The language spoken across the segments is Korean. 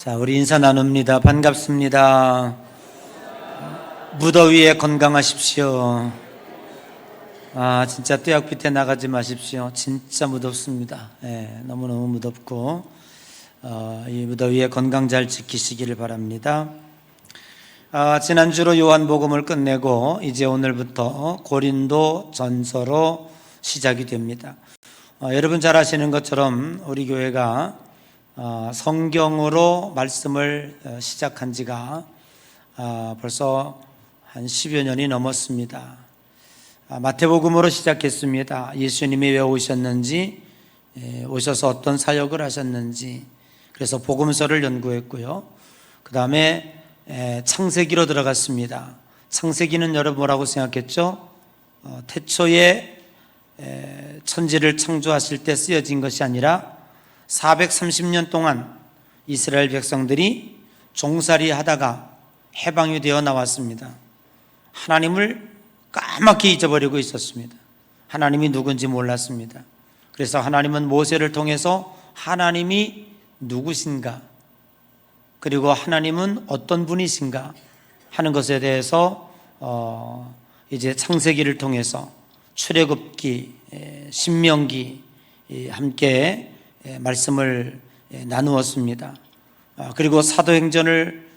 자, 우리 인사 나눕니다. 반갑습니다. 무더위에 건강하십시오. 진짜 떼약빛에 나가지 마십시오. 진짜 무덥습니다. 너무너무 무덥고 이 무더위에 건강 잘 지키시기를 바랍니다. 지난주로 요한복음을 끝내고 이제 오늘부터 고린도 전서로 시작이 됩니다. 여러분 잘 아시는 것처럼 우리 교회가 성경으로 말씀을 시작한 지가 벌써 한 10여 년이 넘었습니다. 마태복음으로 시작했습니다. 예수님이 왜 오셨는지, 오셔서 어떤 사역을 하셨는지, 그래서 복음서를 연구했고요. 그 다음에 창세기로 들어갔습니다. 창세기는 여러분 뭐라고 생각했죠? 태초에 천지를 창조하실 때 쓰여진 것이 아니라 430년 동안 이스라엘 백성들이 종살이 하다가 해방이 되어 나왔습니다. 하나님을 까맣게 잊어버리고 있었습니다. 하나님이 누군지 몰랐습니다. 그래서 하나님은 모세를 통해서 하나님이 누구신가, 그리고 하나님은 어떤 분이신가 하는 것에 대해서 이제 창세기를 통해서 출애굽기, 신명기 함께 말씀을 나누었습니다. 그리고 사도행전을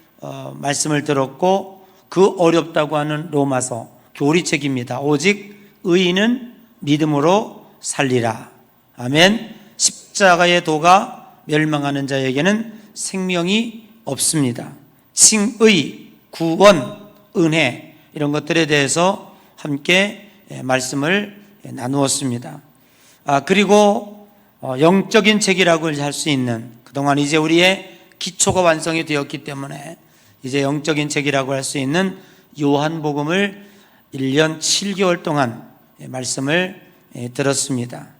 말씀을 들었고, 그 어렵다고 하는 로마서 교리책입니다. 오직 의인은 믿음으로 살리라. 아멘. 십자가의 도가 멸망하는 자에게는 생명이 없습니다. 칭의, 구원, 은혜, 이런 것들에 대해서 함께 말씀을 나누었습니다. 그리고 영적인 책이라고 할 수 있는, 그동안 이제 우리의 기초가 완성이 되었기 때문에 이제 영적인 책이라고 할 수 있는 요한복음을 1년 7개월 동안 말씀을 들었습니다.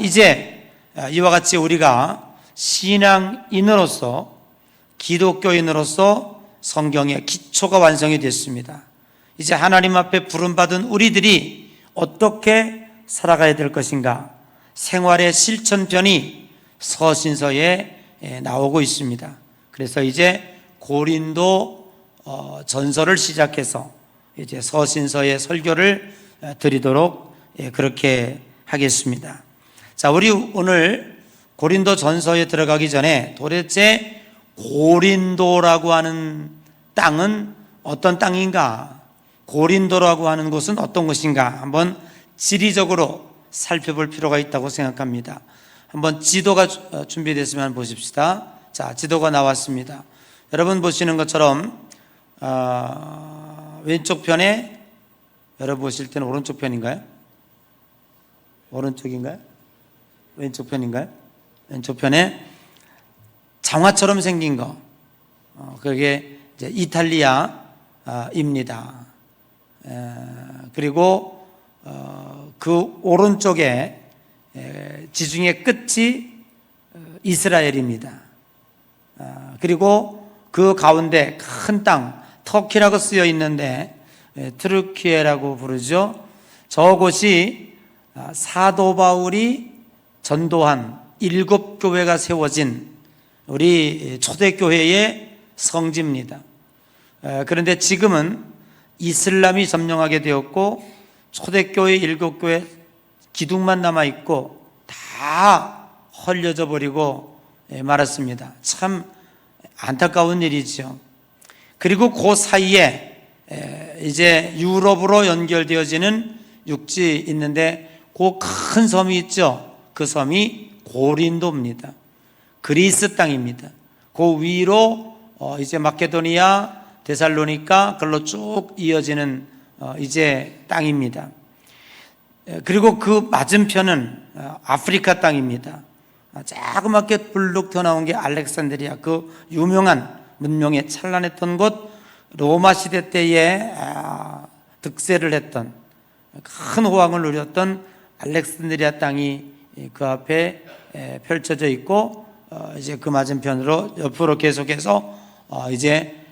이제 이와 같이 우리가 신앙인으로서, 기독교인으로서 성경의 기초가 완성이 됐습니다. 이제 하나님 앞에 부름받은 우리들이 어떻게 살아가야 될 것인가, 생활의 실천편이 서신서에 나오고 있습니다. 그래서 이제 고린도 전서를 시작해서 이제 서신서의 설교를 드리도록 그렇게 하겠습니다. 자, 우리 오늘 고린도 전서에 들어가기 전에 도대체 고린도라고 하는 땅은 어떤 땅인가, 고린도라고 하는 곳은 어떤 곳인가 한번 지리적으로 살펴볼 필요가 있다고 생각합니다. 한번 지도가 준비됐으면 보십시다. 자, 지도가 나왔습니다. 여러분 보시는 것처럼 왼쪽 편에, 여러분 보실 때는 오른쪽 편인가요? 오른쪽인가요? 왼쪽 편인가요? 왼쪽 편에 장화처럼 생긴 거, 그게 이제 이탈리아입니다. 그리고 그 오른쪽에 지중해 끝이 이스라엘입니다. 그리고 그 가운데 큰 땅, 터키라고 쓰여 있는데 트르키에라고 부르죠. 저곳이 사도 바울이 전도한 7교회가 세워진 우리 초대교회의 성지입니다. 그런데 지금은 이슬람이 점령하게 되었고 초대교회 7교회 기둥만 남아있고 다 헐려져 버리고 말았습니다. 참 안타까운 일이죠. 그리고 그 사이에 이제 유럽으로 연결되어지는 육지 있는데 그 큰 섬이 있죠. 그 섬이 고린도입니다. 그리스 땅입니다. 그 위로 이제 마케도니아, 데살로니가 그걸로 쭉 이어지는 이제 땅입니다. 그리고 그 맞은편은 아프리카 땅입니다. 자그맣게 불룩 튀어나온 게 알렉산드리아, 그 유명한 문명에 찬란했던 곳, 로마 시대 때에 득세를 했던, 큰 호황을 누렸던 알렉산드리아 땅이 그 앞에 펼쳐져 있고, 이제 그 맞은편으로 옆으로 계속해서 이제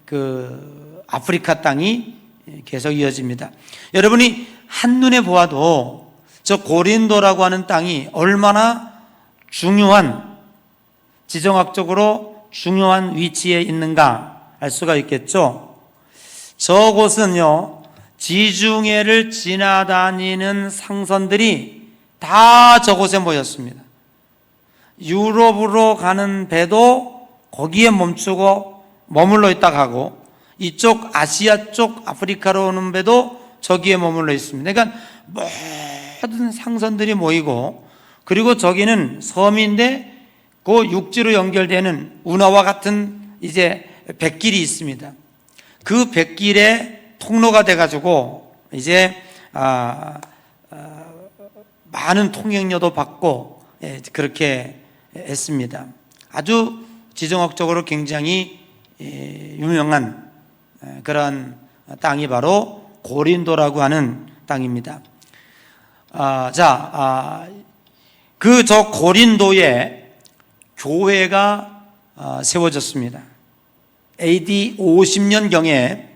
그 아프리카 땅이 계속 이어집니다. 여러분이 한눈에 보아도 저 고린도라고 하는 땅이 얼마나 중요한 지정학적으로 중요한 위치에 있는가 알 수가 있겠죠. 저곳은요, 지중해를 지나다니는 상선들이 다 저곳에 모였습니다. 유럽으로 가는 배도 거기에 멈추고 머물러 있다 가고, 이쪽 아시아 쪽 아프리카로 오는 배도 저기에 머물러 있습니다. 그러니까 모든 상선들이 모이고, 그리고 저기는 섬인데 그 육지로 연결되는 운하와 같은 이제 백길이 있습니다. 그 백길에 통로가 돼가지고 이제 많은 통행료도 받고 그렇게 했습니다. 아주 지정학적으로 굉장히 유명한 그런 땅이 바로 고린도라고 하는 땅입니다. 그 저 고린도에 교회가 세워졌습니다. AD 50년경에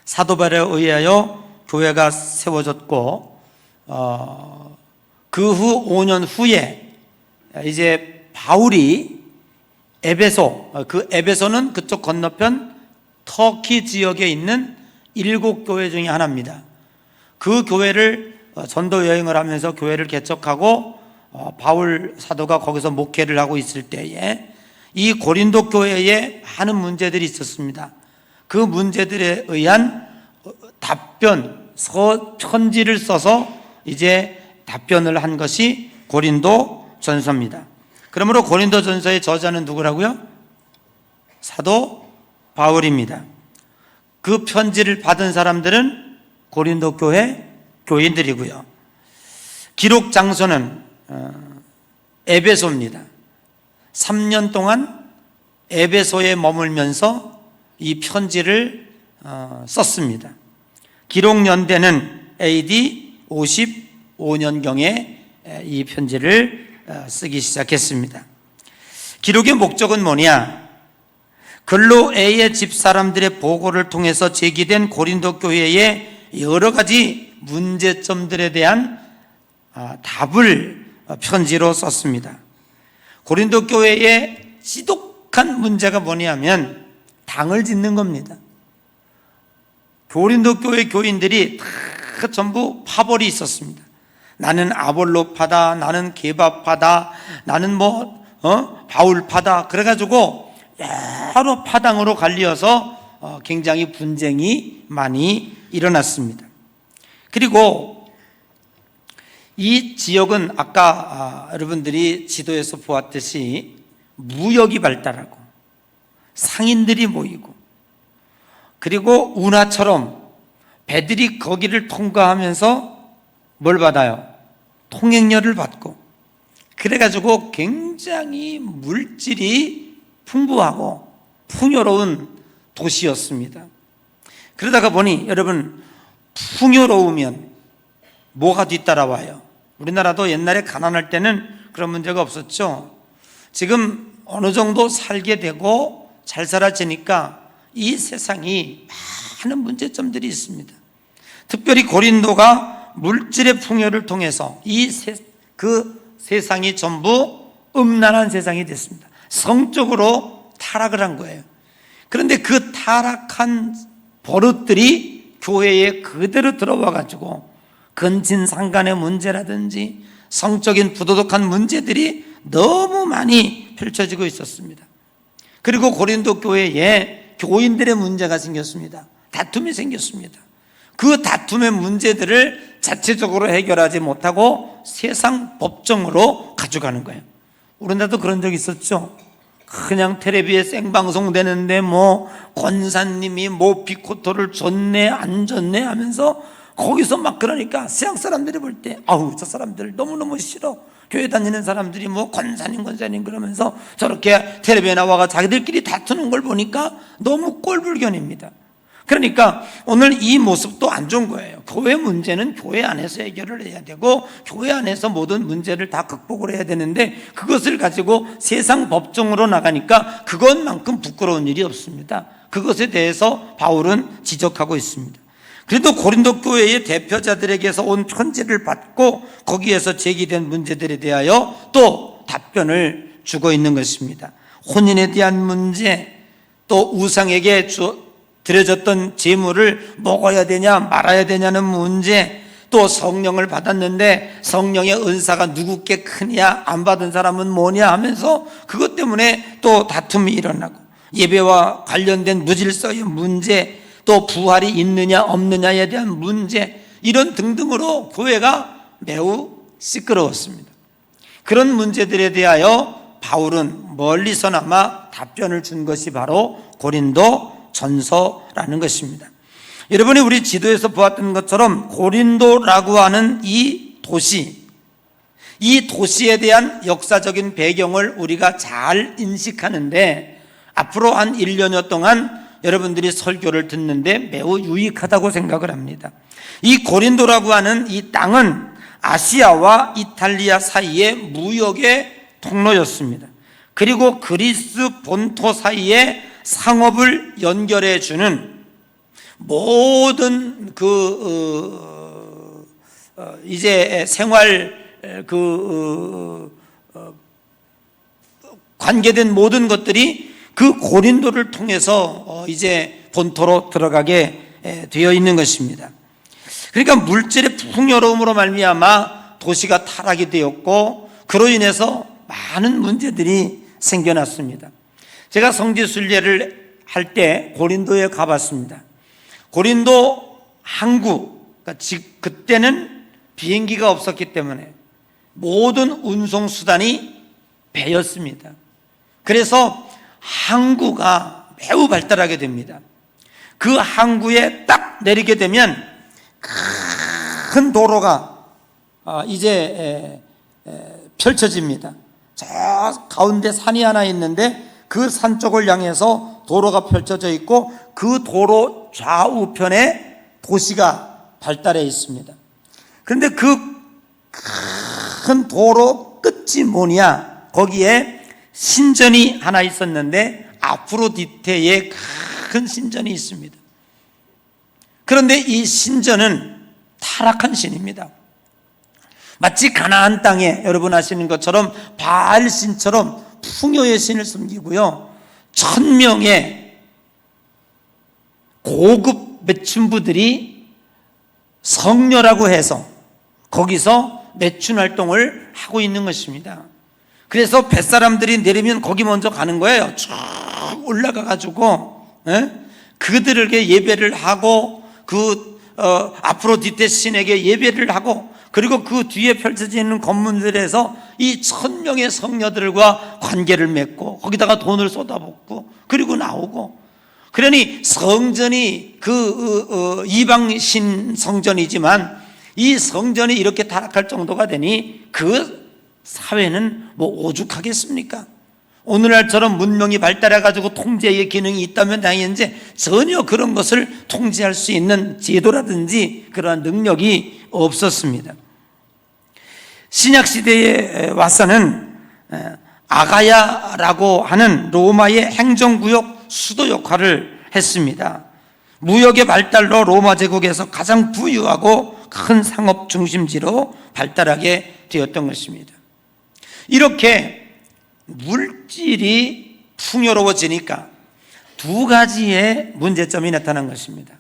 사도 바울에 의하여 교회가 세워졌고, 그 후 5년 후에 이제 바울이 그 에베소는 그쪽 건너편 터키 지역에 있는 7교회 중에 하나입니다. 그 교회를 전도 여행을 하면서 교회를 개척하고 바울 사도가 거기서 목회를 하고 있을 때에 이 고린도 교회에 많은 문제들이 있었습니다. 그 문제들에 의한 편지를 써서 이제 답변을 한 것이 고린도 전서입니다. 그러므로 고린도 전서의 저자는 누구라고요? 사도 바울입니다. 그 편지를 받은 사람들은 고린도 교회 교인들이고요. 기록 장소는 에베소입니다. 3년 동안 에베소에 머물면서 이 편지를 썼습니다. 기록 연대는 AD 55년경에 이 편지를 쓰기 시작했습니다. 기록의 목적은 뭐냐? 글로 A의 집사람들의 보고를 통해서 제기된 고린도 교회의 여러 가지 문제점들에 대한 답을 편지로 썼습니다. 고린도 교회의 지독한 문제가 뭐냐면 당을 짓는 겁니다. 고린도 교회 교인들이 다 전부 파벌이 있었습니다. 나는 아볼로파다, 나는 게바파다, 나는 바울파다. 그래가지고 여러 파당으로 갈리어서 굉장히 분쟁이 많이 일어났습니다. 그리고 이 지역은 아까 여러분들이 지도에서 보았듯이 무역이 발달하고 상인들이 모이고, 그리고 운하처럼 배들이 거기를 통과하면서 뭘 받아요? 통행료를 받고, 그래가지고 굉장히 물질이 풍부하고 풍요로운 도시였습니다. 그러다가 보니 여러분, 풍요로우면 뭐가 뒤따라와요? 우리나라도 옛날에 가난할 때는 그런 문제가 없었죠. 지금 어느 정도 살게 되고 잘 살아지니까 이 세상이 많은 문제점들이 있습니다. 특별히 고린도가 물질의 풍요를 통해서 그 세상이 전부 음란한 세상이 됐습니다. 성적으로 타락을 한 거예요. 그런데 그 타락한 버릇들이 교회에 그대로 들어와 가지고 근친상간의 문제라든지 성적인 부도덕한 문제들이 너무 많이 펼쳐지고 있었습니다. 그리고 고린도 교회에 교인들의 문제가 생겼습니다. 다툼이 생겼습니다. 그 다툼의 문제들을 자체적으로 해결하지 못하고 세상 법정으로 가져가는 거예요. 우리나라도 그런 적 있었죠. 그냥 텔레비에 생방송 되는데 권사님이 피코토를 줬네 안 줬네 하면서 거기서 막 그러니까 세상 사람들이 볼 때 저 사람들 너무너무 싫어. 교회 다니는 사람들이 권사님 그러면서 저렇게 텔레비에 나와가 자기들끼리 다투는 걸 보니까 너무 꼴불견입니다. 그러니까 오늘 이 모습도 안 좋은 거예요. 교회 문제는 교회 안에서 해결을 해야 되고 교회 안에서 모든 문제를 다 극복을 해야 되는데, 그것을 가지고 세상 법정으로 나가니까 그것만큼 부끄러운 일이 없습니다. 그것에 대해서 바울은 지적하고 있습니다. 그래도 고린도 교회의 대표자들에게서 온 편지를 받고 거기에서 제기된 문제들에 대하여 또 답변을 주고 있는 것입니다. 혼인에 대한 문제, 또 우상에게 드려졌던 제물을 먹어야 되냐 말아야 되냐는 문제, 또 성령을 받았는데 성령의 은사가 누구께 크냐, 안 받은 사람은 뭐냐 하면서 그것 때문에 또 다툼이 일어나고, 예배와 관련된 무질서의 문제, 또 부활이 있느냐 없느냐에 대한 문제, 이런 등등으로 교회가 매우 시끄러웠습니다. 그런 문제들에 대하여 바울은 멀리서나마 답변을 준 것이 바로 고린도 전서라는 것입니다. 여러분이 우리 지도에서 보았던 것처럼 고린도라고 하는 이 도시에 대한 역사적인 배경을 우리가 잘 인식하는데, 앞으로 한 1년여 동안 여러분들이 설교를 듣는데 매우 유익하다고 생각을 합니다. 이 고린도라고 하는 이 땅은 아시아와 이탈리아 사이의 무역의 통로였습니다. 그리고 그리스 본토 사이에 상업을 연결해 주는 모든 이제 생활 관계된 모든 것들이 그 고린도를 통해서 이제 본토로 들어가게 되어 있는 것입니다. 그러니까 물질의 풍요로움으로 말미암아 도시가 타락이 되었고, 그로 인해서 많은 문제들이 생겨났습니다. 제가 성지순례를 할 때 고린도에 가봤습니다. 고린도 항구, 그때는 비행기가 없었기 때문에 모든 운송수단이 배였습니다. 그래서 항구가 매우 발달하게 됩니다. 그 항구에 딱 내리게 되면 큰 도로가 이제 펼쳐집니다. 저 가운데 산이 하나 있는데 그 산 쪽을 향해서 도로가 펼쳐져 있고, 그 도로 좌우편에 도시가 발달해 있습니다. 그런데 그 큰 도로 끝이 뭐냐, 거기에 신전이 하나 있었는데 아프로디테의 큰 신전이 있습니다. 그런데 이 신전은 타락한 신입니다. 마치 가나안 땅에 여러분 아시는 것처럼 바알 신처럼 풍요의 신을 섬기고요, 1000명의 고급 매춘부들이 성녀라고 해서 거기서 매춘 활동을 하고 있는 것입니다. 그래서 뱃사람들이 내리면 거기 먼저 가는 거예요. 쭉 올라가 가지고 그들에게 예배를 하고, 아프로디테 신에게 예배를 하고, 그리고 그 뒤에 펼쳐져 있는 건물들에서 이 1000명의 성녀들과 관계를 맺고, 거기다가 돈을 쏟아붓고, 그리고 나오고. 그러니 성전이 이방신 성전이지만 이 성전이 이렇게 타락할 정도가 되니 그 사회는 뭐 오죽하겠습니까? 오늘날처럼 문명이 발달해가지고 통제의 기능이 있다면 다행인데, 전혀 그런 것을 통제할 수 있는 제도라든지 그러한 능력이 없었습니다. 신약시대에 와서는 아가야라고 하는 로마의 행정구역 수도 역할을 했습니다. 무역의 발달로 로마 제국에서 가장 부유하고 큰 상업 중심지로 발달하게 되었던 것입니다. 이렇게 물질이 풍요로워지니까 두 가지의 문제점이 나타난 것입니다.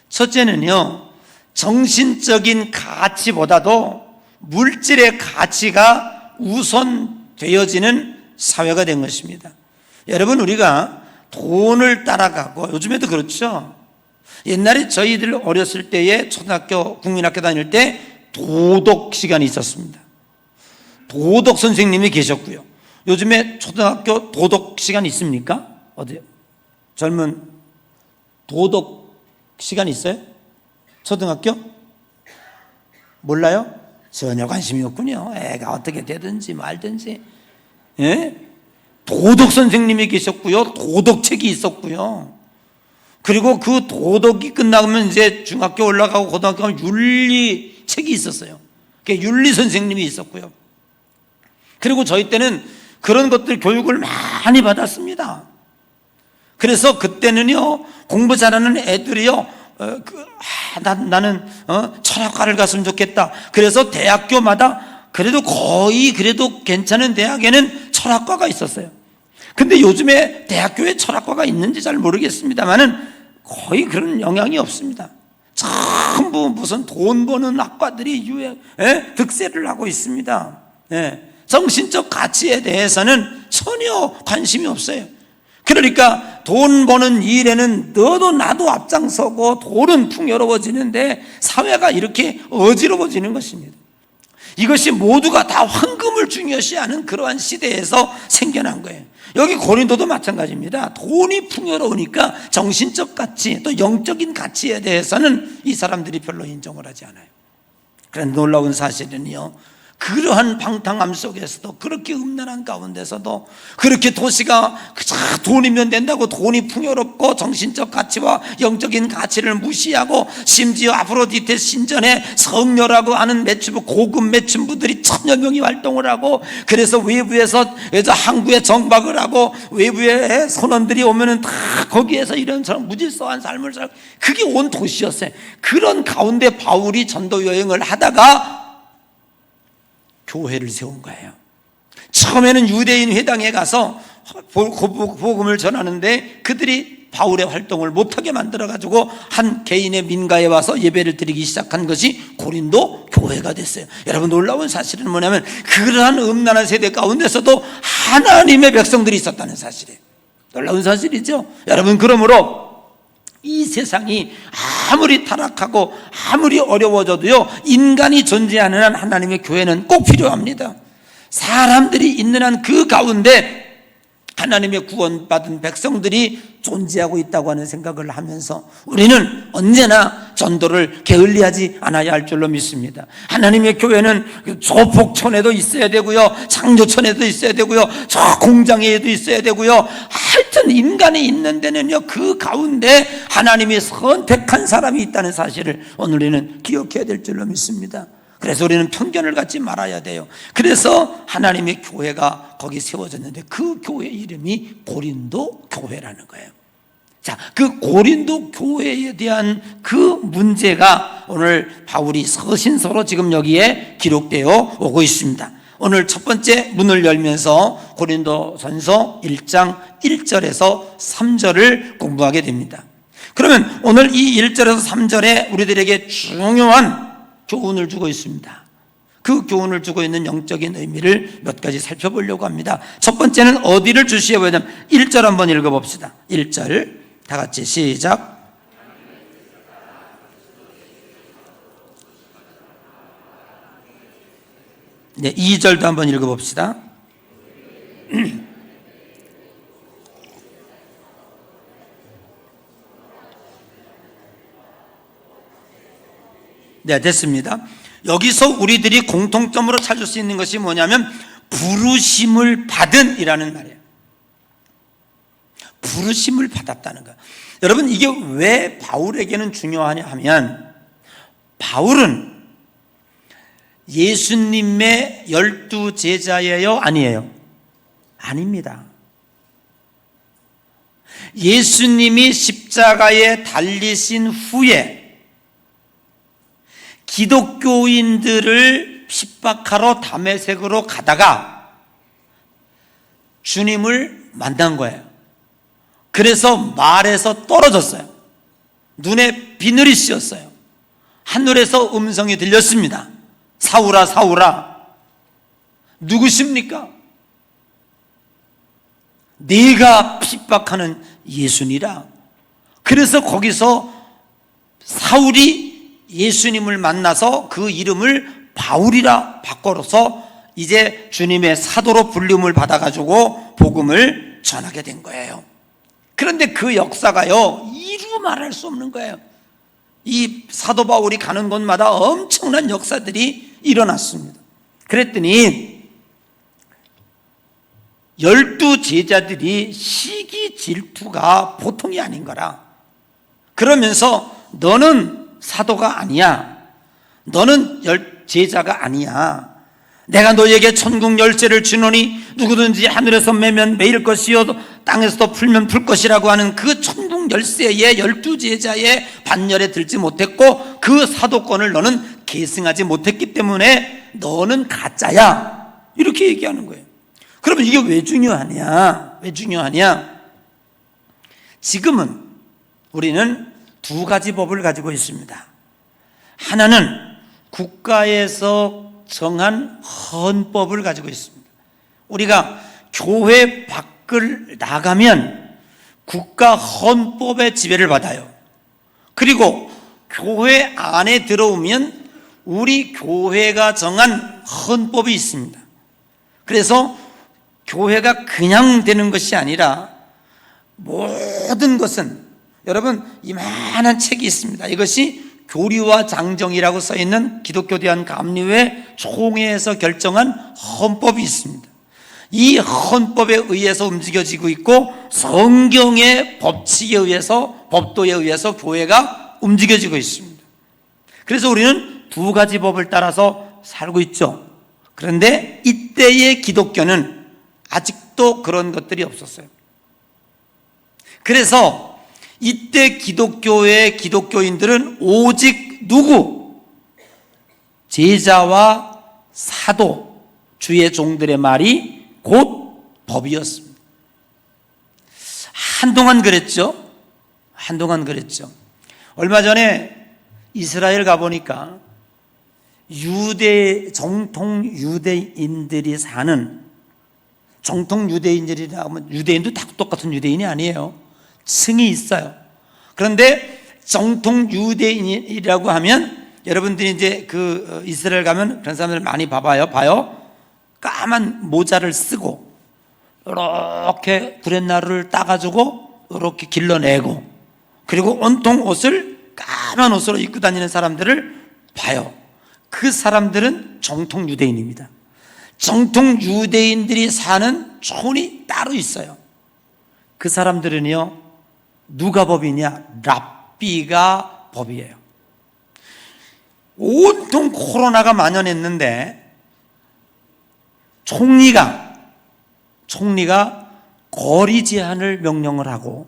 첫째는요, 정신적인 가치보다도 물질의 가치가 우선되어지는 사회가 된 것입니다. 여러분, 우리가 돈을 따라가고, 요즘에도 그렇죠. 옛날에 저희들 어렸을 때에 초등학교, 국민학교 다닐 때 도덕 시간이 있었습니다. 도덕 선생님이 계셨고요. 요즘에 초등학교 도덕 시간 있습니까? 어디요? 젊은 도덕 시간 있어요? 초등학교? 몰라요? 전혀 관심이 없군요. 애가 어떻게 되든지 말든지. 예? 도덕 선생님이 계셨고요, 도덕책이 있었고요. 그리고 그 도덕이 끝나면 이제 중학교 올라가고 고등학교 가면 윤리책이 있었어요. 윤리 선생님이 있었고요. 그리고 저희 때는 그런 것들 교육을 많이 받았습니다. 그래서 그때는요, 공부 잘하는 애들이요, 나는 철학과를 갔으면 좋겠다. 그래서 대학교마다 그래도 거의 그래도 괜찮은 대학에는 철학과가 있었어요. 근데 요즘에 대학교에 철학과가 있는지 잘 모르겠습니다만은 거의 그런 영향이 없습니다. 전부 무슨 돈 버는 학과들이 득세를 하고 있습니다. 정신적 가치에 대해서는 전혀 관심이 없어요. 그러니까 돈 버는 일에는 너도 나도 앞장서고 돈은 풍요로워지는데 사회가 이렇게 어지러워지는 것입니다. 이것이 모두가 다 황금을 중요시하는 그러한 시대에서 생겨난 거예요. 여기 고린도도 마찬가지입니다. 돈이 풍요로우니까 정신적 가치 또 영적인 가치에 대해서는 이 사람들이 별로 인정을 하지 않아요. 그런데 놀라운 사실은요, 그러한 방탕함 속에서도, 그렇게 음란한 가운데서도, 그렇게 도시가 돈이면 된다고 돈이 풍요롭고 정신적 가치와 영적인 가치를 무시하고, 심지어 아프로디테 신전에 성녀라고 하는 매춘부, 고급 매춘부들이 1000여 명이 활동을 하고, 그래서 외부에서 항구에 정박을 하고 외부의 선원들이 오면은 다 거기에서 이런저런 무질서한 삶을 살고, 그게 온 도시였어요. 그런 가운데 바울이 전도 여행을 하다가 교회를 세운 거예요. 처음에는 유대인 회당에 가서 복음을 전하는데 그들이 바울의 활동을 못하게 만들어가지고 한 개인의 민가에 와서 예배를 드리기 시작한 것이 고린도 교회가 됐어요. 여러분, 놀라운 사실은 뭐냐면 그러한 음란한 세대 가운데서도 하나님의 백성들이 있었다는 사실이에요. 놀라운 사실이죠. 여러분, 그러므로 이 세상이 아무리 타락하고 아무리 어려워져도요, 인간이 존재하는 한 하나님의 교회는 꼭 필요합니다. 사람들이 있는 한 그 가운데 하나님의 구원받은 백성들이 존재하고 있다고 하는 생각을 하면서 우리는 언제나 전도를 게을리하지 않아야 할 줄로 믿습니다. 하나님의 교회는 조폭촌에도 있어야 되고요, 장조촌에도 있어야 되고요, 저 공장에도 있어야 되고요, 하여튼 인간이 있는 데는요, 그 가운데 하나님이 선택한 사람이 있다는 사실을 오늘 우리는 기억해야 될 줄로 믿습니다. 그래서 우리는 편견을 갖지 말아야 돼요. 그래서 하나님의 교회가 거기 세워졌는데 그 교회 이름이 고린도 교회라는 거예요. 자, 그 고린도 교회에 대한 그 문제가 오늘 바울이 서신서로 지금 여기에 기록되어 오고 있습니다. 오늘 첫 번째 문을 열면서 고린도전서 1장 1절에서 3절을 공부하게 됩니다. 그러면 오늘 이 1절에서 3절에 우리들에게 중요한 교훈을 주고 있습니다. 그 교훈을 주고 있는 영적인 의미를 몇 가지 살펴보려고 합니다. 첫 번째는 어디를 주시해 보냐면 1절 한번 읽어봅시다. 1절 다 같이 시작. 네, 2절도 한번 읽어봅시다. 네, 됐습니다. 여기서 우리들이 공통점으로 찾을 수 있는 것이 뭐냐면 부르심을 받은 이라는 말이에요. 부르심을 받았다는 거. 여러분, 이게 왜 바울에게는 중요하냐 하면 바울은 예수님의 12 제자예요? 아니에요? 아닙니다. 예수님이 십자가에 달리신 후에 기독교인들을 핍박하러 다메섹으로 가다가 주님을 만난 거예요. 그래서 말에서 떨어졌어요. 눈에 비늘이 씌었어요. 하늘에서 음성이 들렸습니다. 사울아, 사울아, 누구십니까? 네가 핍박하는 예수니라. 그래서 거기서 사울이 예수님을 만나서 그 이름을 바울이라 바꿔서 이제 주님의 사도로 불림을 받아가지고 복음을 전하게 된 거예요. 그런데 그 역사가요, 이루 말할 수 없는 거예요. 이 사도 바울이 가는 곳마다 엄청난 역사들이 일어났습니다. 그랬더니 12 제자들이 시기 질투가 보통이 아닌 거라. 그러면서 너는 사도가 아니야, 너는 제자가 아니야, 내가 너에게 천국 열쇠를 주노니 누구든지 하늘에서 매면 매일 것이요 땅에서도 풀면 풀 것이라고 하는 그 천국 열쇠의 12 제자의 반열에 들지 못했고 그 사도권을 너는 계승하지 못했기 때문에 너는 가짜야, 이렇게 얘기하는 거예요. 그러면 이게 왜 중요하냐? 왜 중요하냐? 지금은 우리는 두 가지 법을 가지고 있습니다. 하나는 국가에서 정한 헌법을 가지고 있습니다. 우리가 교회 밖을 나가면 국가 헌법의 지배를 받아요. 그리고 교회 안에 들어오면 우리 교회가 정한 헌법이 있습니다. 그래서 교회가 그냥 되는 것이 아니라 모든 것은, 여러분 이만한 책이 있습니다. 이것이 교리와 장정이라고 써있는 기독교 대한감리회 총회에서 결정한 헌법이 있습니다. 이 헌법에 의해서 움직여지고 있고 성경의 법칙에 의해서, 법도에 의해서 교회가 움직여지고 있습니다. 그래서 우리는 두 가지 법을 따라서 살고 있죠. 그런데 이때의 기독교는 아직도 그런 것들이 없었어요. 그래서 이때 기독교의 기독교인들은 오직 누구? 제자와 사도, 주의 종들의 말이 곧 법이었습니다. 한동안 그랬죠. 한동안 그랬죠. 얼마 전에 이스라엘 가보니까 정통 유대인들이 사는, 정통 유대인들이라고 하면 유대인도 다 똑같은 유대인이 아니에요. 층이 있어요. 그런데 정통 유대인이라고 하면, 여러분들이 이제 그 이스라엘 가면 그런 사람들 많이 봐요. 까만 모자를 쓰고 이렇게 구렛나루를 따가지고 이렇게 길러내고, 그리고 온통 옷을 까만 옷으로 입고 다니는 사람들을 봐요. 그 사람들은 정통 유대인입니다. 정통 유대인들이 사는 촌이 따로 있어요. 그 사람들은요, 누가 법이냐? 랍비가 법이에요. 온통 코로나가 만연했는데 총리가 거리 제한을 명령을 하고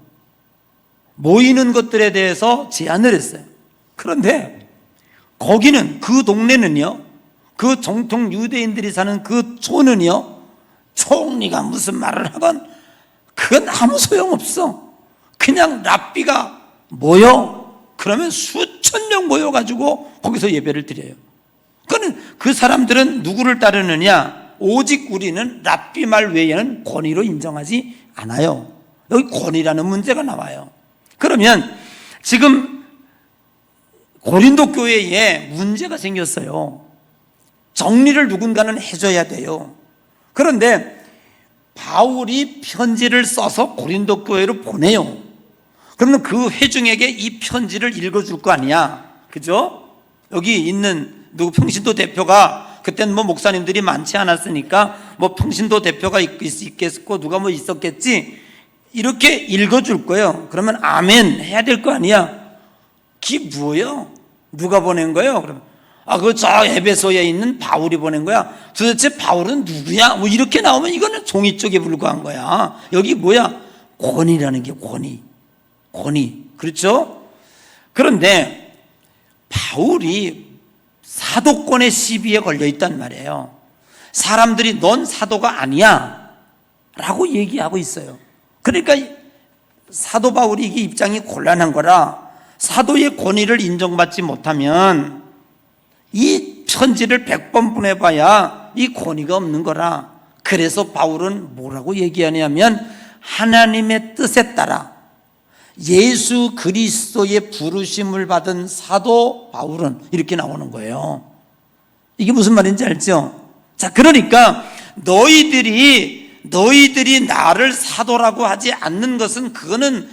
모이는 것들에 대해서 제한을 했어요. 그런데 거기는, 그 동네는요, 그 정통 유대인들이 사는 그 촌은요, 총리가 무슨 말을 하건 그건 아무 소용없어. 그냥 랍비가 모여, 그러면 수천 명 모여가지고 거기서 예배를 드려요. 그 사람들은 누구를 따르느냐? 오직 우리는 랍비 말 외에는 권위로 인정하지 않아요. 여기 권위라는 문제가 나와요. 그러면 지금 고린도 교회에 문제가 생겼어요. 정리를 누군가는 해줘야 돼요. 그런데 바울이 편지를 써서 고린도 교회로 보내요. 그러면 그 회중에게 이 편지를 읽어줄 거 아니야, 그죠? 여기 있는 누구 평신도 대표가, 그때는 뭐 목사님들이 많지 않았으니까 뭐 평신도 대표가 있겠고 누가 뭐 있었겠지, 이렇게 읽어줄 거예요. 그러면 아멘 해야 될 거 아니야. 그게 뭐예요? 누가 보낸 거예요? 그러면 저 에베소에 있는 바울이 보낸 거야. 도대체 바울은 누구야? 뭐 이렇게 나오면 이거는 종이 쪽에 불과한 거야. 여기 뭐야? 권위라는 게 권위. 그렇죠? 그런데 바울이 사도권의 시비에 걸려 있단 말이에요. 사람들이 넌 사도가 아니야 라고 얘기하고 있어요. 그러니까 사도 바울이 이게 입장이 곤란한 거라, 사도의 권위를 인정받지 못하면 이 편지를 100번 보내봐야 이 권위가 없는 거라. 그래서 바울은 뭐라고 얘기하냐면, 하나님의 뜻에 따라 예수 그리스도의 부르심을 받은 사도 바울은, 이렇게 나오는 거예요. 이게 무슨 말인지 알죠? 자, 그러니까 너희들이 나를 사도라고 하지 않는 것은, 그거는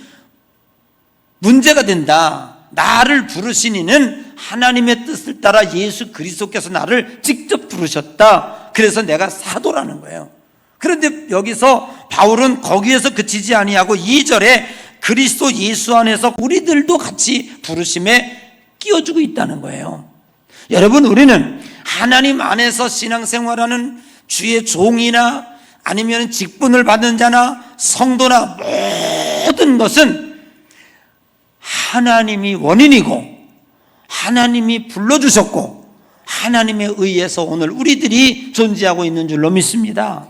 문제가 된다. 나를 부르신 이는 하나님의 뜻을 따라 예수 그리스도께서 나를 직접 부르셨다. 그래서 내가 사도라는 거예요. 그런데 여기서 바울은 거기에서 그치지 아니하고 2절에 그리스도 예수 안에서 우리들도 같이 부르심에 끼워주고 있다는 거예요. 여러분, 우리는 하나님 안에서 신앙생활하는 주의 종이나 아니면 직분을 받는 자나 성도나 모든 것은 하나님이 원인이고 하나님이 불러주셨고 하나님에 의해서 오늘 우리들이 존재하고 있는 줄로 믿습니다.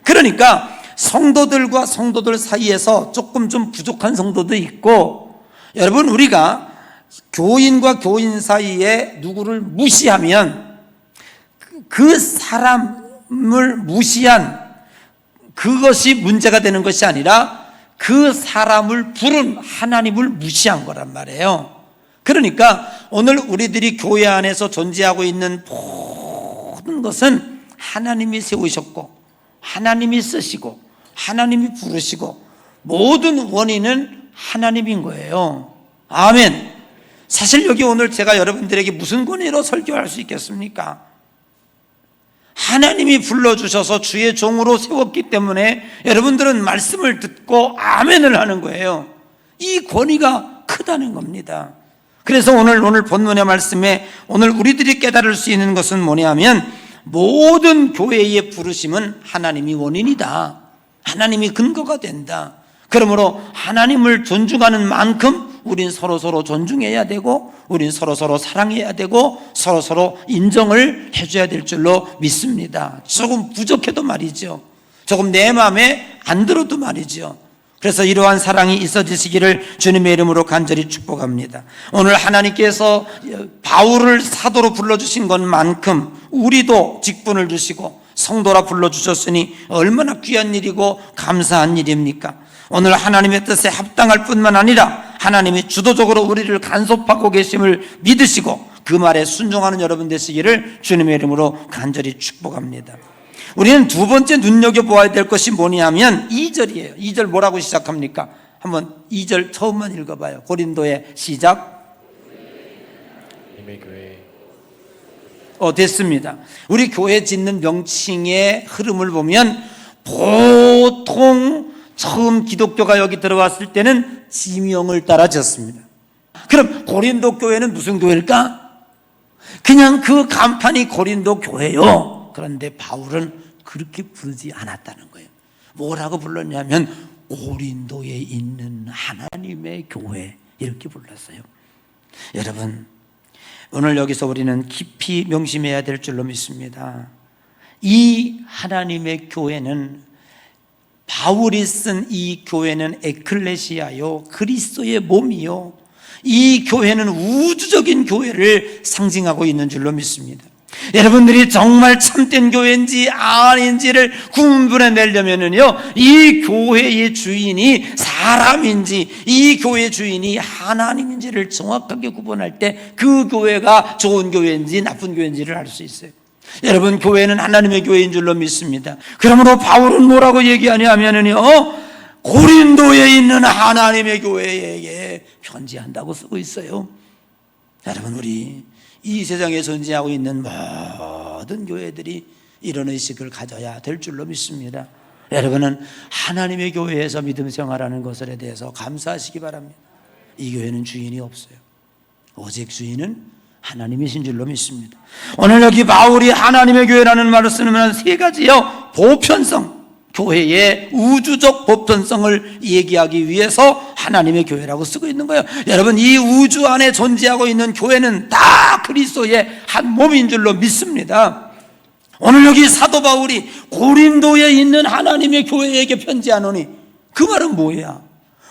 그러니까 성도들과 성도들 사이에서 조금 좀 부족한 성도도 있고, 여러분 우리가 교인과 교인 사이에 누구를 무시하면 그 사람을 무시한 그것이 문제가 되는 것이 아니라 그 사람을 부른 하나님을 무시한 거란 말이에요. 그러니까 오늘 우리들이 교회 안에서 존재하고 있는 모든 것은 하나님이 세우셨고 하나님이 쓰시고 하나님이 부르시고 모든 원인은 하나님인 거예요. 아멘. 사실 여기 오늘 제가 여러분들에게 무슨 권위로 설교할 수 있겠습니까? 하나님이 불러주셔서 주의 종으로 세웠기 때문에 여러분들은 말씀을 듣고 아멘을 하는 거예요. 이 권위가 크다는 겁니다. 그래서 오늘 본문의 말씀에 오늘 우리들이 깨달을 수 있는 것은 뭐냐면, 모든 교회의 부르심은 하나님이 원인이다. 하나님이 근거가 된다. 그러므로 하나님을 존중하는 만큼 우린 서로 존중해야 되고, 우린 서로 사랑해야 되고, 서로 인정을 해줘야 될 줄로 믿습니다. 조금 부족해도 말이죠. 조금 내 마음에 안 들어도 말이죠. 그래서 이러한 사랑이 있어지시기를 주님의 이름으로 간절히 축복합니다. 오늘 하나님께서 바울을 사도로 불러주신 것만큼 우리도 직분을 주시고 성도라 불러주셨으니 얼마나 귀한 일이고 감사한 일입니까? 오늘 하나님의 뜻에 합당할 뿐만 아니라 하나님이 주도적으로 우리를 간섭하고 계심을 믿으시고 그 말에 순종하는 여러분 되시기를 주님의 이름으로 간절히 축복합니다. 우리는 두 번째 눈여겨보아야 될 것이 뭐냐면 2절이에요. 2절 뭐라고 시작합니까? 한번 2절 처음만 읽어봐요. 고린도의 시작. 됐습니다. 우리 교회 짓는 명칭의 흐름을 보면 보통 처음 기독교가 여기 들어왔을 때는 지명을 따라 지었습니다. 그럼 고린도 교회는 무슨 교회일까? 그냥 그 간판이 고린도 교회요. 그런데 바울은 그렇게 부르지 않았다는 거예요. 뭐라고 불렀냐면 고린도에 있는 하나님의 교회, 이렇게 불렀어요. 여러분, 오늘 여기서 우리는 깊이 명심해야 될 줄로 믿습니다. 이 하나님의 교회는, 바울이 쓴 이 교회는 에클레시아요, 그리스도의 몸이요, 이 교회는 우주적인 교회를 상징하고 있는 줄로 믿습니다. 여러분들이 정말 참된 교회인지 아닌지를 구분해 내려면은요, 이 교회의 주인이 사람인지 이 교회 주인이 하나님인지를 정확하게 구분할 때 그 교회가 좋은 교회인지 나쁜 교회인지를 알 수 있어요. 여러분, 교회는 하나님의 교회인 줄로 믿습니다. 그러므로 바울은 뭐라고 얘기하냐면은요, 고린도에 있는 하나님의 교회에게 편지한다고 쓰고 있어요. 여러분, 우리 이 세상에 존재하고 있는 모든 교회들이 이런 의식을 가져야 될 줄로 믿습니다. 여러분은 하나님의 교회에서 믿음 생활하는 것에 대해서 감사하시기 바랍니다. 이 교회는 주인이 없어요. 오직 주인은 하나님이신 줄로 믿습니다. 오늘 여기 바울이 하나님의 교회라는 말을 쓰면 세 가지요. 보편성, 교회의 우주적 보편성을 얘기하기 위해서 하나님의 교회라고 쓰고 있는 거예요. 여러분, 이 우주 안에 존재하고 있는 교회는 다 그리스도의 한 몸인 줄로 믿습니다. 오늘 여기 사도 바울이 고린도에 있는 하나님의 교회에게 편지하노니, 그 말은 뭐야?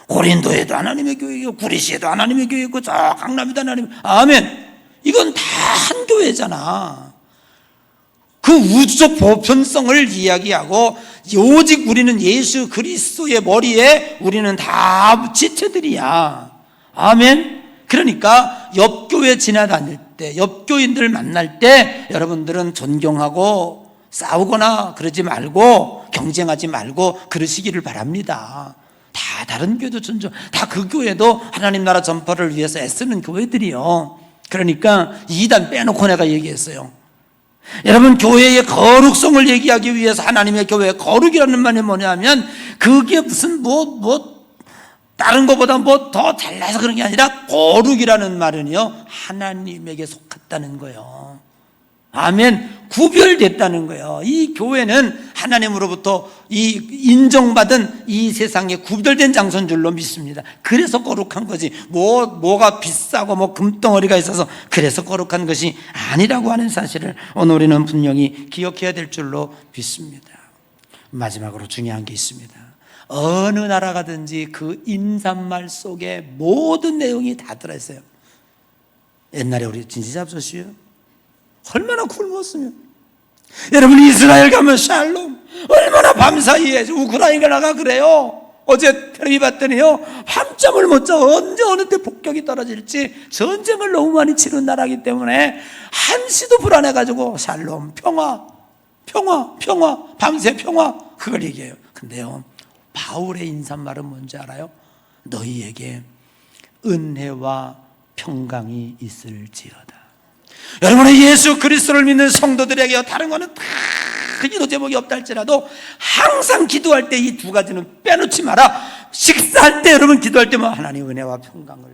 고린도에도 하나님의 교회 있고 구리시에도 하나님의 교회 있고 저 강남에도 하나님, 아멘. 이건 다 한 교회잖아. 그 우주적 보편성을 이야기하고, 오직 우리는 예수 그리스도의 머리에 우리는 다 지체들이야. 아멘. 그러니까 옆교회 지나다닐 때, 옆교인들 만날 때 여러분들은 존경하고 싸우거나 그러지 말고 경쟁하지 말고 그러시기를 바랍니다. 다 다른 교회도 존중, 다 그 교회도 하나님 나라 전파를 위해서 애쓰는 교회들이요. 그러니까 이단 빼놓고 내가 얘기했어요. 여러분, 교회의 거룩성을 얘기하기 위해서 하나님의 교회의 거룩이라는 말이 뭐냐면, 그게 무슨 다른 것보다 더 잘나서 그런 게 아니라, 거룩이라는 말은요, 하나님에게 속했다는 거예요. 아멘. 구별됐다는 거예요. 이 교회는 하나님으로부터 이 인정받은 이 세상에 구별된 장소인 줄로 믿습니다. 그래서 거룩한 거지, 뭐가 비싸고 금덩어리가 있어서 그래서 거룩한 것이 아니라고 하는 사실을 오늘 우리는 분명히 기억해야 될 줄로 믿습니다. 마지막으로 중요한 게 있습니다. 어느 나라 가든지 그 인사말 속에 모든 내용이 다 들어있어요. 옛날에 우리 진지 잡수시오. 얼마나 굶었으면. 여러분, 이스라엘 가면 샬롬, 얼마나 밤사이에 우크라이나가 그래요. 어제 텔레비 봤더니요, 밤잠을 못 자. 언제 어느 때 폭격이 떨어질지. 전쟁을 너무 많이 치른 나라이기 때문에 한시도 불안해가지고 샬롬, 평화, 평화, 평화, 밤새 평화, 그걸 얘기해요. 근데요, 바울의 인사말은 뭔지 알아요? 너희에게 은혜와 평강이 있을지어다. 여러분의 예수 그리스도를 믿는 성도들에게 다른 거는 다 기도 제목이 없다 할지라도 항상 기도할 때 이 두 가지는 빼놓지 마라. 식사할 때 여러분 기도할 때만 하나님 은혜와 평강을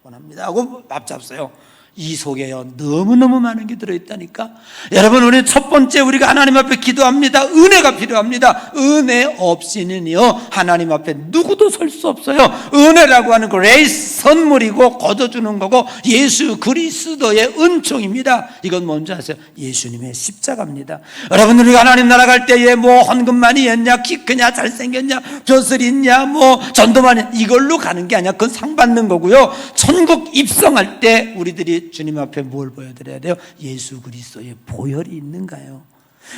원합니다 하고 밥 잡어요. 이 속에요, 너무너무 많은 게 들어있다니까. 여러분, 우리 첫 번째 우리가 하나님 앞에 기도합니다. 은혜가 필요합니다. 은혜 없이는요, 하나님 앞에 누구도 설 수 없어요. 은혜라고 하는 그레이스, 선물이고 거둬주는 거고 예수 그리스도의 은총입니다. 이건 뭔지 아세요? 예수님의 십자가입니다. 여러분, 우리가 하나님 나라 갈 때에 뭐 헌금 많이 했냐, 키 크냐, 잘생겼냐, 벼슬 있냐, 뭐 전도만 이걸로 가는 게 아니야. 그건 상 받는 거고요. 천국 입성할 때 우리들이 주님 앞에 뭘 보여드려야 돼요? 예수 그리스도의 보혈이 있는가요?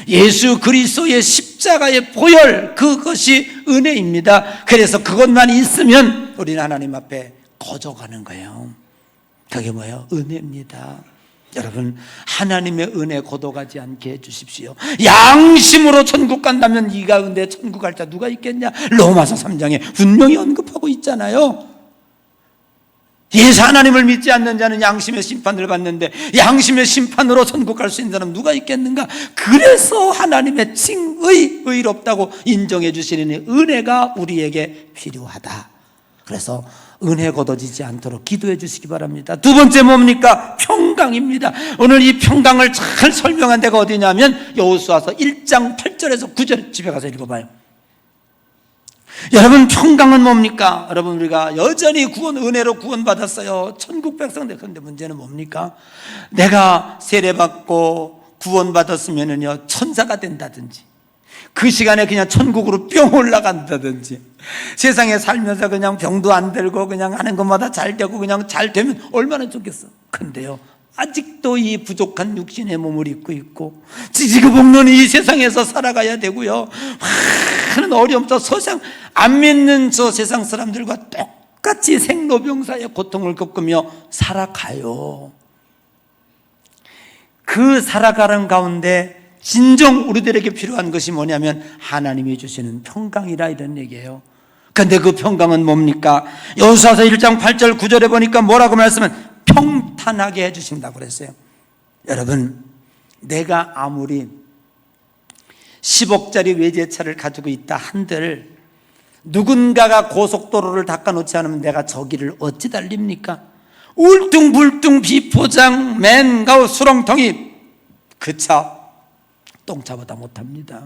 예수 그리스도의 십자가의 보혈, 그것이 은혜입니다. 그래서 그것만 있으면 우리는 하나님 앞에 거저가는 거예요. 그게 뭐예요? 은혜입니다. 여러분, 하나님의 은혜 거둬가지 않게 해주십시오. 양심으로 천국 간다면 이 가운데 천국 갈 자 누가 있겠냐? 로마서 3장에 분명히 언급하고 있잖아요. 예수 하나님을 믿지 않는 자는 양심의 심판을 받는데 양심의 심판으로 천국 갈 수 있는 사람은 누가 있겠는가? 그래서 하나님의 칭의, 의롭다고 인정해 주시는 은혜가 우리에게 필요하다. 그래서 은혜 거둬지지 않도록 기도해 주시기 바랍니다. 두 번째 뭡니까? 평강입니다. 오늘 이 평강을 잘 설명한 데가 어디냐면 여호수아서 1장 8절에서 9절, 집에 가서 읽어봐요. 여러분, 평강은 뭡니까? 여러분, 우리가 여전히 은혜로 구원받았어요. 천국 백성들. 그런데 문제는 뭡니까? 내가 세례받고 구원받았으면은요, 천사가 된다든지, 그 시간에 그냥 천국으로 뿅 올라간다든지, 세상에 살면서 그냥 병도 안 들고 그냥 하는 것마다 잘 되고 그냥 잘 되면 얼마나 좋겠어. 근데요, 아직도 이 부족한 육신의 몸을 입고 있고 지지고볶는 이 세상에서 살아가야 되고요, 많은 어려움도 세상 안 믿는 저 세상 사람들과 똑같이 생로병사의 고통을 겪으며 살아가요. 그 살아가는 가운데 진정 우리들에게 필요한 것이 뭐냐면 하나님이 주시는 평강이라, 이런 얘기예요. 그런데 그 평강은 뭡니까? 여호수아서 1장 8절 9절에 보니까 뭐라고 말씀은 평탄하게 해주신다고 그랬어요. 여러분, 내가 아무리 10억짜리 외제차를 가지고 있다 한들 누군가가 고속도로를 닦아놓지 않으면 내가 저 길을 어찌 달립니까? 울퉁불퉁 비포장 맨가우 수렁텅이 그 차 똥차보다 못합니다.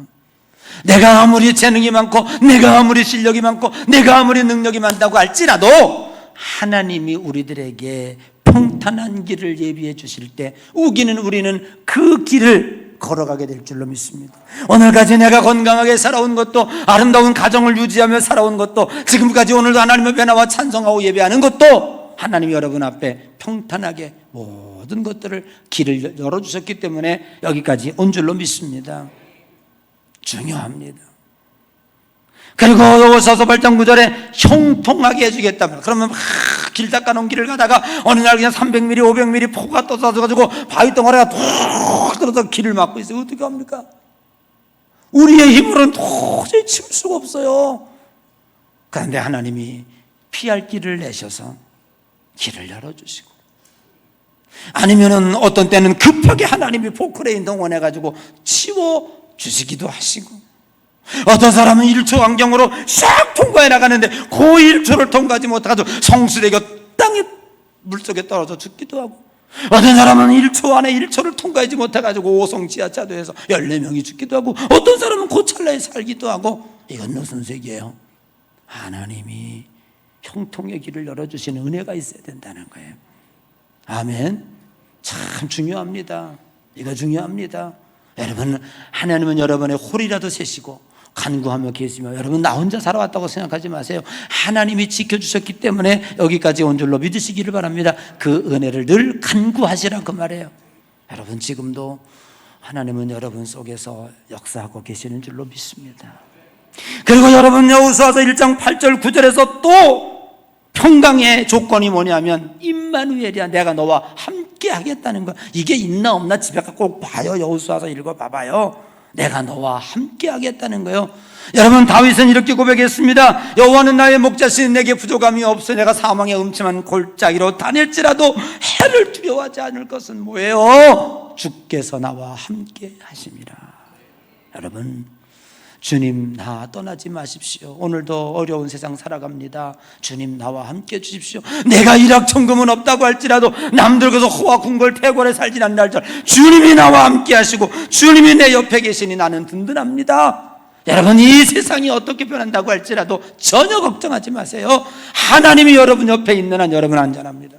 내가 아무리 재능이 많고 내가 아무리 실력이 많고 내가 아무리 능력이 많다고 할지라도 하나님이 우리들에게 평탄한 길을 예비해 주실 때 우리는 그 길을 걸어가게 될 줄로 믿습니다. 오늘까지 내가 건강하게 살아온 것도, 아름다운 가정을 유지하며 살아온 것도, 지금까지 오늘도 하나님의 변화와 찬송하고 예배하는 것도 하나님이 여러분 앞에 평탄하게 모든 것들을 길을 열어주셨기 때문에 여기까지 온 줄로 믿습니다. 중요합니다. 그리고 여호수아서 8장 9절에 형통하게 해주겠다면, 그러면 막 길 닦아놓은 길을 가다가 어느 날 그냥 300mm 500mm 폭우가 떠서 바위덩어리가 툭 들어서 길을 막고 있어요. 어떻게 합니까? 우리의 힘으로는 도저히 치울 수가 없어요. 그런데 하나님이 피할 길을 내셔서 길을 열어주시고, 아니면은 어떤 때는 급하게 하나님이 포크레인 동원해가지고 치워주시기도 하시고, 어떤 사람은 1초 안경으로 싹 통과해 나가는데 그 1초를 통과하지 못하고 성수대교 땅에 물속에 떨어져 죽기도 하고, 어떤 사람은 1초 안에 1초를 통과하지 못해가지고 5성 지하차도에서 14명이 죽기도 하고, 어떤 사람은 그 찰나에 살기도 하고. 이건 무슨 세계예요? 하나님이 형통의 길을 열어주시는 은혜가 있어야 된다는 거예요. 아멘. 참 중요합니다. 이거 중요합니다. 여러분, 하나님은 여러분의 홀이라도 세시고 간구하며 계시며, 여러분 나 혼자 살아왔다고 생각하지 마세요. 하나님이 지켜주셨기 때문에 여기까지 온 줄로 믿으시기를 바랍니다. 그 은혜를 늘 간구하시라 그 말이에요. 여러분 지금도 하나님은 여러분 속에서 역사하고 계시는 줄로 믿습니다. 그리고 여러분 여호수아서 1장 8절 9절에서 또 평강의 조건이 뭐냐면 임마누엘이야, 내가 너와 함께 하겠다는 거. 이게 있나 없나 집에 가서 꼭 봐요. 여호수아서 읽어봐봐요. 내가 너와 함께 하겠다는 거예요. 여러분 다윗은 이렇게 고백했습니다. 여호와는 나의 목자시니 내게 부족함이 없어. 내가 사망의 음침한 골짜기로 다닐지라도 해를 두려워하지 않을 것은 뭐예요? 주께서 나와 함께 하심이라. 여러분 주님 나 떠나지 마십시오. 오늘도 어려운 세상 살아갑니다. 주님 나와 함께 해주십시오. 내가 일확천금은 없다고 할지라도 남들께서 호와 궁궐 패궐에 살진 않는 날들 주님이 나와 함께 하시고 주님이 내 옆에 계시니 나는 든든합니다. 여러분 이 세상이 어떻게 변한다고 할지라도 전혀 걱정하지 마세요. 하나님이 여러분 옆에 있는 한 여러분 안전합니다.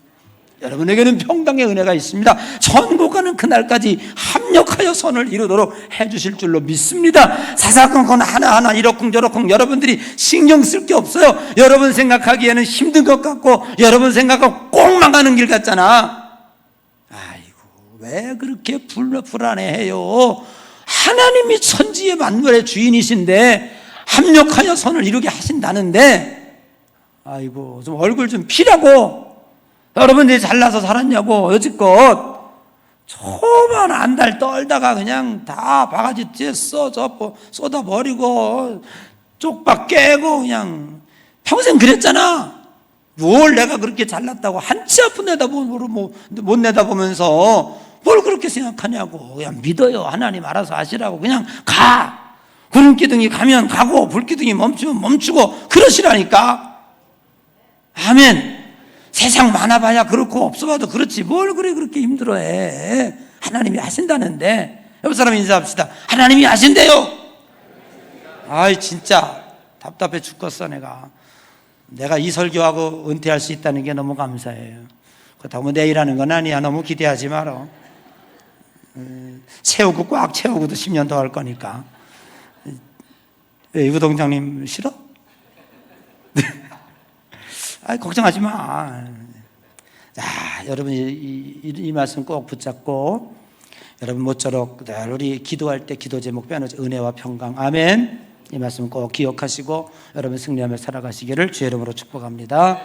여러분에게는 평강의 은혜가 있습니다. 천국 가는 그날까지 합력하여 선을 이루도록 해주실 줄로 믿습니다. 사사건건 하나하나 이러쿵저러쿵 여러분들이 신경 쓸 게 없어요. 여러분 생각하기에는 힘든 것 같고 여러분 생각하고 꼭 망하는 길 같잖아. 아이고 왜 그렇게 불안해해요? 하나님이 천지의 만물의 주인이신데 합력하여 선을 이루게 하신다는데 아이고 좀 얼굴 좀 피라고. 여러분들이 잘나서 살았냐고. 여지껏 초반 한 달 떨다가 그냥 다 바가지 뒤에 쏟아버리고 쪽박 깨고 그냥 평생 그랬잖아. 뭘 내가 그렇게 잘났다고 한치 앞은 못 내다보면서 뭘 그렇게 생각하냐고. 그냥 믿어요. 하나님 알아서 하시라고. 그냥 가. 구름기둥이 가면 가고 불기둥이 멈추면 멈추고 그러시라니까. 아멘. 세상 많아봐야 그렇고 없어봐도 그렇지 뭘 그렇게 힘들어해. 하나님이 하신다는데. 옆 사람 인사합시다. 하나님이 하신대요. 아이 진짜 답답해 죽겠어. 내가 이 설교하고 은퇴할 수 있다는 게 너무 감사해요. 그렇다고 내일 하는 건 아니야. 너무 기대하지 마라. 채우고 꽉 채우고도 10년 더 할 거니까. 왜 이부동장님 싫어? 아, 걱정하지 마. 자, 여러분 이 말씀 꼭 붙잡고 여러분 모쪼록 우리 기도할 때 기도 제목 빼놓지 은혜와 평강. 아멘. 이 말씀 꼭 기억하시고 여러분 승리하며 살아가시기를 주의 이름으로 축복합니다.